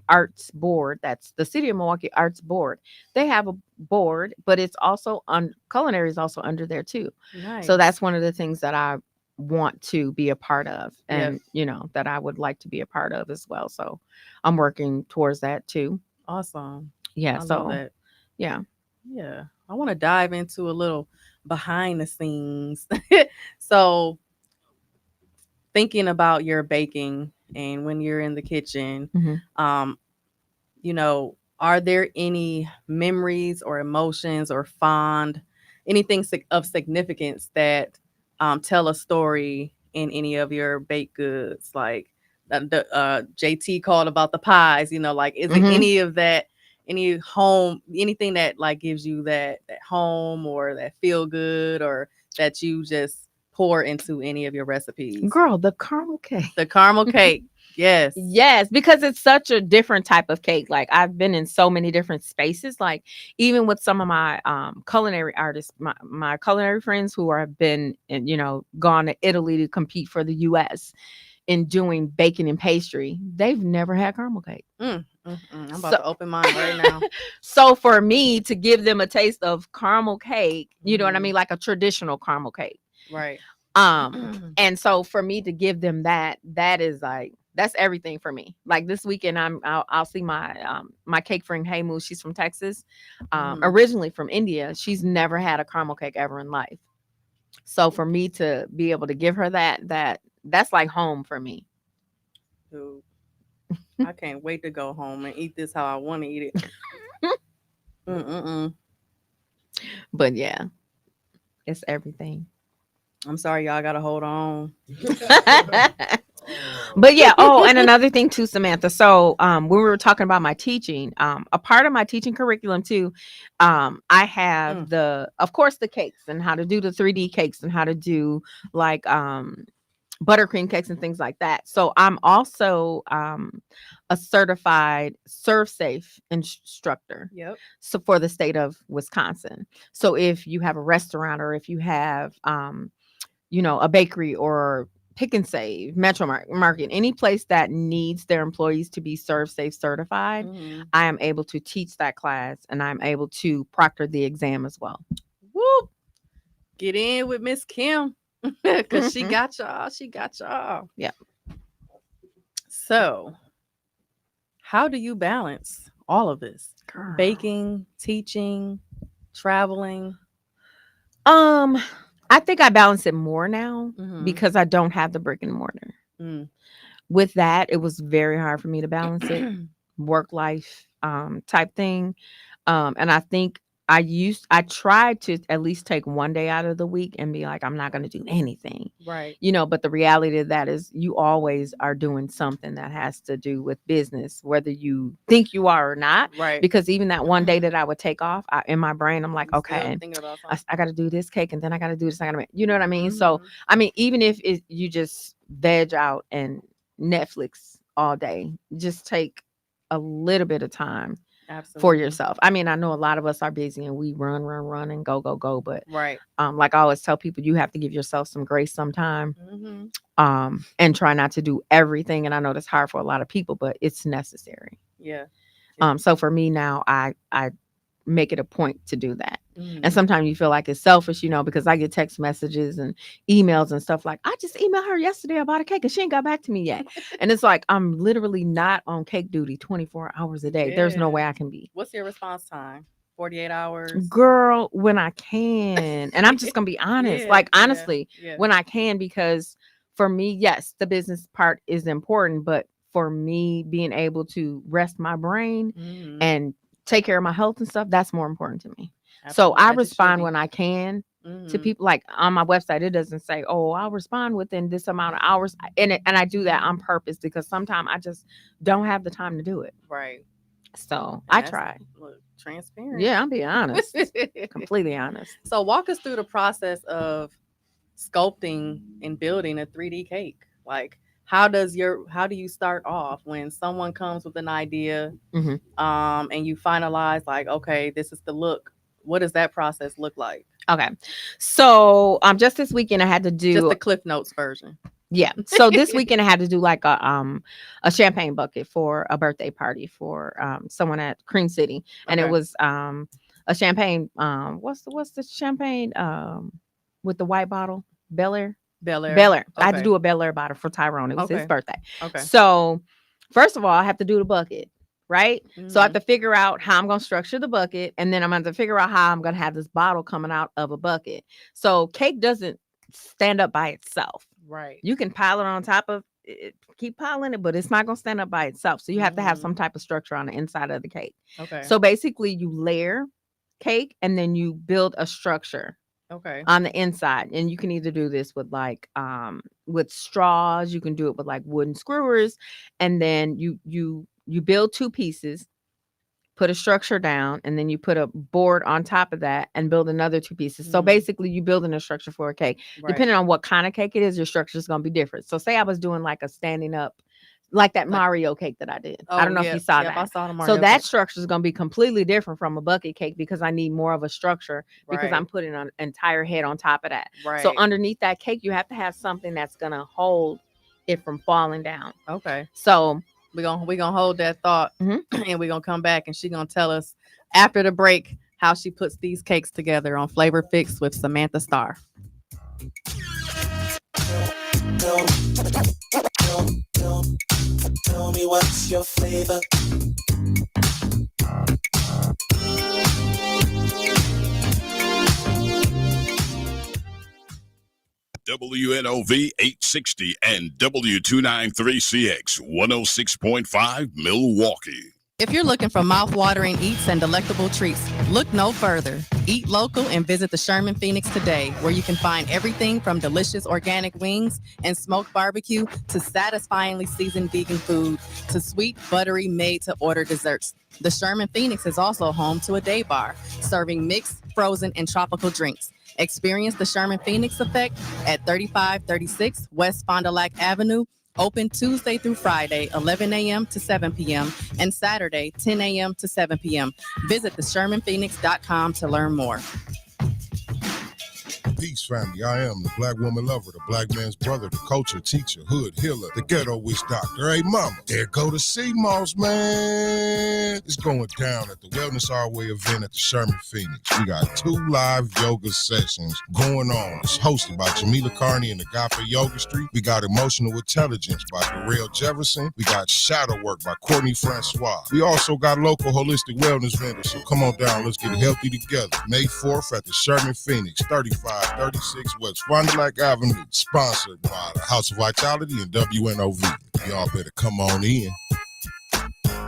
arts board, that's the City of Milwaukee Arts Board. They have a board, but it's also on culinary is also under there too. Nice. So that's one of the things that I want to be a part of, and you know, that I would like to be a part of as well. So I'm working towards that too. Awesome. Yeah. I love So that. yeah. Yeah. I want to dive into a little behind the scenes. So thinking about your baking and when you're in the kitchen, you know, are there any memories or emotions or fond anything of significance that tell a story in any of your baked goods? Like the JT called about the pies, you know, like is it any of that, any home, anything that like gives you that home or that feel good, or that you just pour into any of your recipes? Girl, the caramel cake. The caramel cake. Yes. Yes, because it's such a different type of cake. Like I've been in so many different spaces. Like even with some of my culinary artists, my culinary friends who have been, you know, gone to Italy to compete for the US in doing baking and pastry, they've never had caramel cake. I'm about to open mine right now. So for me to give them a taste of caramel cake, you know what I mean, like a traditional caramel cake. Right. And so for me to give them that is like, that's everything for me. Like this weekend, I'll see my my cake friend Hey Moo. She's from Texas, originally from India. She's never had a caramel cake ever in life. So for me to be able to give her that's like home for me. Dude, I can't wait to go home and eat this how I want to eat it. But yeah, it's everything. I'm sorry, y'all gotta hold on. But yeah, oh, and another thing too, Samantha. So when we were talking about my teaching, a part of my teaching curriculum too, I have of course the cakes and how to do the 3D cakes and how to do like buttercream cakes and things like that. So I'm also a certified Serve Safe instructor. Yep. So for the state of Wisconsin. So if you have a restaurant or if you have you know, a bakery or Pick and Save, Metro Market, any place that needs their employees to be Serve Safe certified, I am able to teach that class and I'm able to proctor the exam as well. Whoop! Get in with Miss Kim because she got y'all. She got y'all. Yeah. So, how do you balance all of this? Girl. Baking, teaching, traveling. I think I balance it more now because I don't have the brick and mortar. With that, it was very hard for me to balance it, work life type thing. And I think I tried to at least take one day out of the week and be like, I'm not going to do anything. Right. You know, but the reality of that is you always are doing something that has to do with business, whether you think you are or not. Right. Because even that one day that I would take off, in my brain, I'm like, okay, I got to do this cake and then I got to do this. You know what I mean? So, I mean, even if you just veg out and Netflix all day, just take a little bit of time. Absolutely. For yourself. I mean, I know a lot of us are busy and we run and go, but right. Like I always tell people, you have to give yourself some grace sometime, and try not to do everything. And I know that's hard for a lot of people, but it's necessary. Yeah. So for me now, I make it a point to do that. Mhm. And sometimes you feel like it's selfish, because I get text messages and emails and stuff like, I just emailed her yesterday about a cake and she ain't got back to me yet. And it's like, I'm literally not on cake duty 24 hours a day. There's no Yeah. way I can be. What's your response time? 48 hours? Girl, when I can. And I'm just going to be honest. Like, honestly, yeah. when I can, because for me, yes, the business part is important. But for me, being able to rest my brain Mhm. and take care of my health and stuff, that's more important to me. Absolutely. So I As it should respond be. when I can to Mhm. people. Like on my website, it doesn't say, "Oh, I'll respond within this amount of hours," and I do that on purpose because sometimes I just don't have the time to do it. Right. So And I that's- try. Look, transparent. Yeah, I'm being honest, completely honest. So walk us through the process of sculpting and building a 3D cake. Like, how do you start off when someone comes with an idea, Mhm. and you finalize, like, okay, this is the look. What does that process look like? Okay, so just this weekend I had to do Just the Cliff Notes version. Yeah. So this weekend I had to do like a champagne bucket for a birthday party for someone at Cream City, and Okay. it was a champagne. What's the champagne with the white bottle? Bel Air. Bel Air. Bel Air. I had to Okay. do a Bel Air bottle for Tyrone. It was his Okay. birthday. Okay. So first of all, I have to do the bucket. Right. So I have Mhm. to figure out how I'm going to structure the bucket. And then I'm going to figure out how I'm going to have this bottle coming out of a bucket. So cake doesn't stand up by itself. Right. You can pile it on top of it, keep piling it, but it's not going to stand up by itself. So you have to have Mhm. some type of structure on the inside of the cake. Okay. So basically you layer cake and then you build a structure Okay. on the inside. And you can either do this with like with straws, you can do it with like wooden screwers, and then you build two pieces, put a structure down, and then you put a board on top of that and build another two pieces. So Mhm. basically you building a structure for a cake. Right. Depending on what kind of cake it is, your structure is going to be different. So say I was doing like a standing up, like that Like- Mario cake that I did. Oh, I don't know if yep, you saw yep, I that. saw the Mario So that cake. structure is going to be completely different from a bucket cake because I need more of a structure because Right. I'm putting an entire head on top of that. Right. So underneath that cake, you have to have something that's going to hold it from falling down. Okay. So we gonna hold that thought, Mhm. and we're gonna come back and she's gonna tell us after the break how she puts these cakes together on Flavor Fix with Samantha Starr. Tell me what's your flavor? WNOV 860 and W293CX 106.5 Milwaukee. If you're looking for mouth-watering eats and delectable treats, look no further. Eat local and visit the Sherman Phoenix today, where you can find everything from delicious organic wings and smoked barbecue to satisfyingly seasoned vegan food to sweet, buttery, made-to-order desserts. The Sherman Phoenix is also home to a day bar, serving mixed, frozen, and tropical drinks. Experience the Sherman Phoenix effect at 3536 West Fond du Lac Avenue, open Tuesday through Friday, 11 a.m. to 7 p.m., and Saturday, 10 a.m. to 7 p.m. Visit theshermanphoenix.com to learn more. Peace, family. I am the black woman lover, the black man's brother, the culture teacher, hood healer, the ghetto witch doctor. Hey, mama, there go the CMOS, man. It's going down at the Wellness Our Way event at the Sherman Phoenix. We got 2 live yoga sessions going on. It's hosted by Jamila Carney and the Agape Yoga Street. We got Emotional Intelligence by Darrell Jefferson. We got Shadow Work by Courtney Francois. We also got local holistic wellness vendors. So come on down, let's get healthy together. May 4th at the Sherman Phoenix, 3536 West Fond du Lac Avenue. Sponsored by the House of Vitality and WNOV. Y'all better come on in.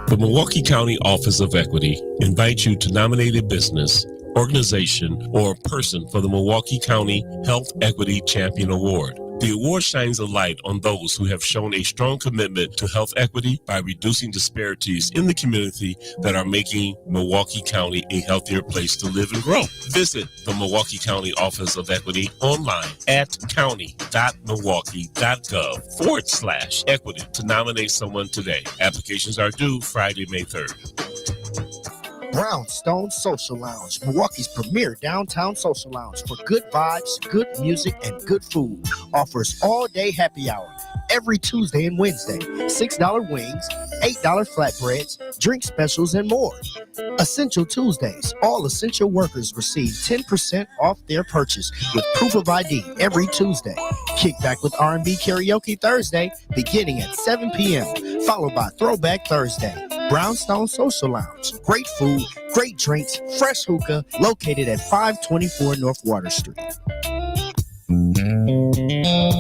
The Milwaukee County Office of Equity invites you to nominate a business, organization, or a person for the Milwaukee County Health Equity Champion Award. The award shines a light on those who have shown a strong commitment to health equity by reducing disparities in the community that are making Milwaukee County a healthier place to live and grow. Visit the Milwaukee County Office of Equity online at county.milwaukee.gov/equity to nominate someone today. Applications are due Friday, May 3rd. Brownstone Social Lounge, Milwaukee's premier downtown social lounge for good vibes, good music, and good food. Offers all-day happy hour every Tuesday and Wednesday. $6 wings $8 flatbreads, drink specials, and more. Essential Tuesdays. All essential workers receive 10% off their purchase with proof of ID every Tuesday. Kick back with R&B Karaoke Thursday beginning at 7 p.m., followed by Throwback Thursday. Brownstone Social Lounge. Great food, great drinks, fresh hookah, located at 524 North Water Street.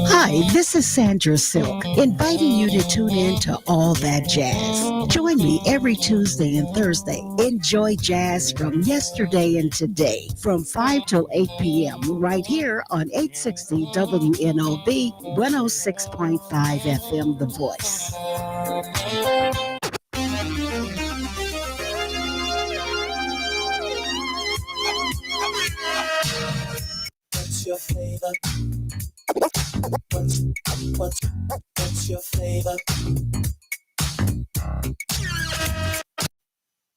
Hi, this is Sandra Silk, inviting you to tune in to All That Jazz. Join me every Tuesday and Thursday. Enjoy jazz from yesterday and today from 5 till 8 p.m. right here on 860 WNOV 106.5 FM The Voice. What's your flavor? What's your flavor?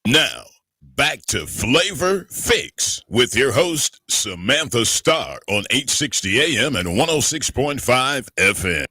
Now, back to Flavor Fix with your host, Samantha Starr on 860 AM and 106.5 FM.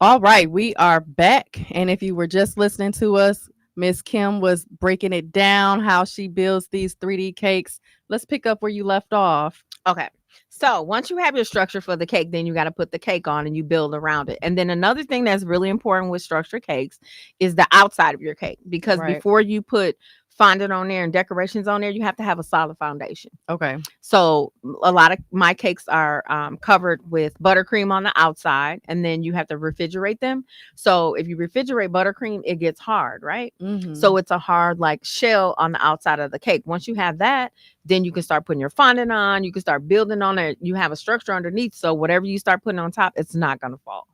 All right, we are back. And if you were just listening to us, Miss Kim was breaking it down, how she builds these 3D cakes. Let's pick up where you left off. Okay. So once you have your structure for the cake, then you got to put the cake on and you build around it. And then another thing that's really important with structured cakes is the outside of your cake, because before you put fondant on there and decorations on there, you have to have a solid foundation. Okay. So a lot of my cakes are covered with buttercream on the outside, and then you have to refrigerate them. So if you refrigerate buttercream, it gets hard, right? Mm-hmm. So it's a hard like shell on the outside of the cake. Once you have that, then you can start putting your fondant on. You can start building on it. You have a structure underneath, so whatever you start putting on top, it's not going to fall.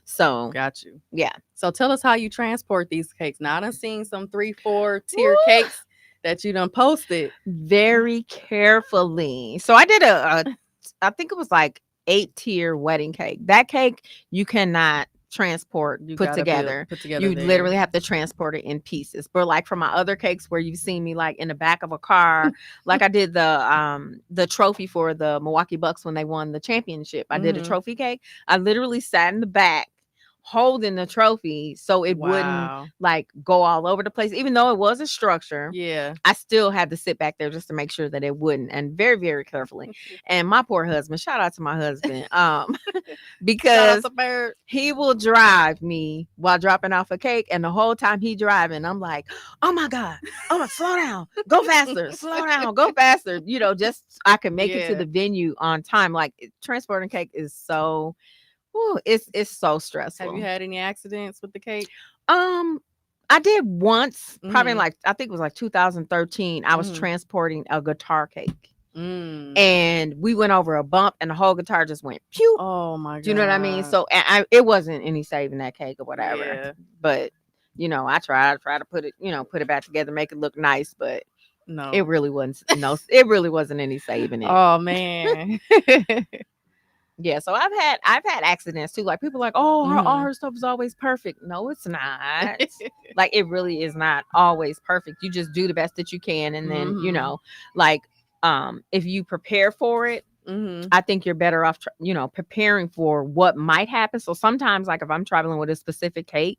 So got you. Yeah. So tell us how you transport these cakes. Now I done seen some 3-4 tier cakes that you done posted very carefully. So I did I think it was like 8-tier wedding cake. That cake you cannot transport put together. You literally have to transport it in pieces. But like for my other cakes where you've seen me like in the back of a car, like I did the trophy for the Milwaukee Bucks when they won the championship. I did a trophy cake. I literally sat in the back holding the trophy so it wouldn't like go all over the place. Even though it was a structure, I still had to sit back there just to make sure that it wouldn't, and very, very carefully. And my poor husband, shout out to my husband, because he will drive me while dropping off a cake, and the whole time he driving, I'm like, oh my God, slow down, go faster, slow down, go faster, just I can make it to the venue on time. Like transporting cake is so it's so stressful. Have you had any accidents with the cake? I did once, probably like I think it was like 2013. I was transporting a guitar cake, and we went over a bump, and the whole guitar just went pew. Oh my God! Do you know what I mean? So it wasn't any saving that cake or whatever. But I tried to put it back together, make it look nice, but no, it really wasn't. No, it really wasn't any saving it. Oh man. Yeah, so I've had accidents too. Like people are like, oh, all her stuff is always perfect. No, it's not. Like it really is not always perfect. You just do the best that you can, and then if you prepare for it, I think you're better off, preparing for what might happen. So sometimes, like if I'm traveling with a specific cake,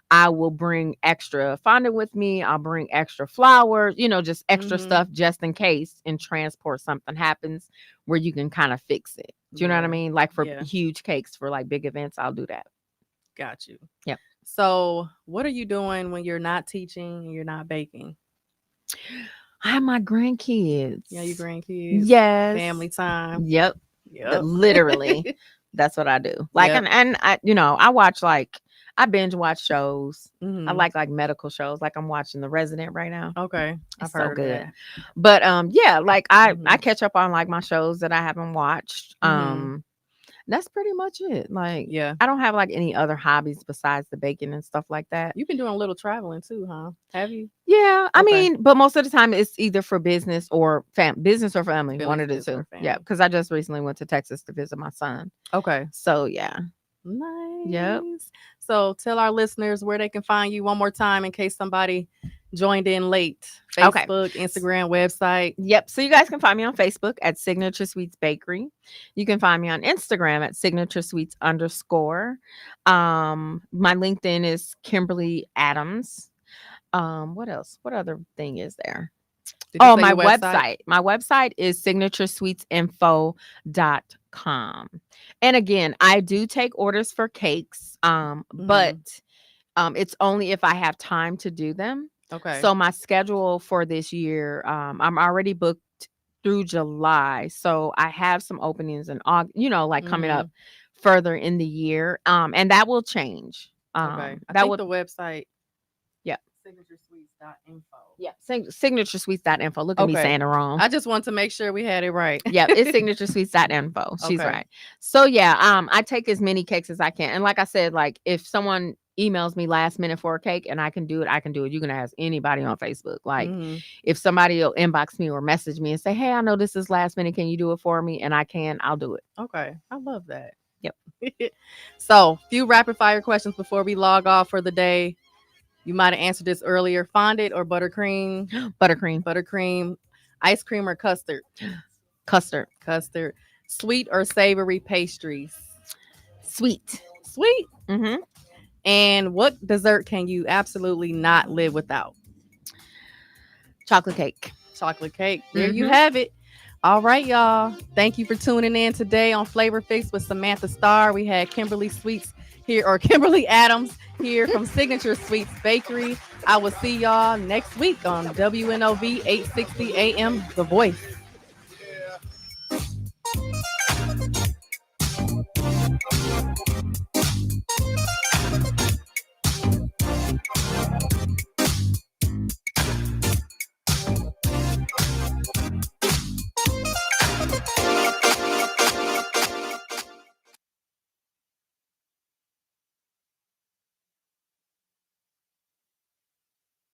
I will bring extra fondant with me. I'll bring extra flowers, just extra stuff just in case, and transport something happens where you can kind of fix it. Do you know what I mean? Like for huge cakes, for like big events, I'll do that. Got you. Yeah. So what are you doing when you're not teaching and you're not baking? I have my grandkids. Yeah, your grandkids. Yes. Family time. Yep. Literally. That's what I do. Like, and I, I watch I binge watch shows. I like medical shows. Like I'm watching The Resident right now. Okay. I've heard good. That. But I catch up on my shows that I haven't watched. That's pretty much it. Like, I don't have any other hobbies besides the baking and stuff like that. You've been doing a little traveling too, huh? Have you? Yeah. I mean, but most of the time it's either for business or business or family. One of the two. Yeah. Because I just recently went to Texas to visit my son. Okay. So yeah. Nice. Yep. So tell our listeners where they can find you one more time in case somebody joined in late. Okay. Facebook, Instagram, website. Yep. So you guys can find me on Facebook at Signature Sweets Bakery. You can find me on Instagram at Signature Sweets _. My LinkedIn is Kimberly Adams. What else? What other thing is there? Did you Oh, say my your website. My website is signaturesweetsinfo.com. And again, I do take orders for cakes, but it's only if I have time to do them. Okay. So my schedule for this year, I'm already booked through July. So I have some openings in August, like coming up further in the year. And that will change. Okay. I That think will, the website. yeah. Signaturesweets.info. Yeah. Signaturesweets.info. Look at me Okay. saying it wrong. I just want to make sure we had it right. Yeah, it's signaturesweets.info. She's Okay. right. So yeah, I take as many cakes as I can. And like I said, like if someone emails me last minute for a cake and I can do it, I can do it. You can ask anybody on Facebook. Like if somebody will inbox me or message me and say, hey, I know this is last minute. Can you do it for me? And I can, I'll do it. Okay. I love that. Yep. So, few rapid fire questions before we log off for the day. You might have answered this earlier. Fondant or buttercream? Buttercream. Buttercream. Ice cream or custard? Custard. Custard. Sweet or savory pastries? Sweet. Sweet. Mm-hmm. And what dessert can you absolutely not live without? Chocolate cake. Chocolate cake. There you have it. All right, y'all. Thank you for tuning in today on Flavor Fix with Samantha Starr. We had Kimberly Adams here from Signature Sweets Bakery. I will see y'all next week on WNOV 860 AM, The Voice.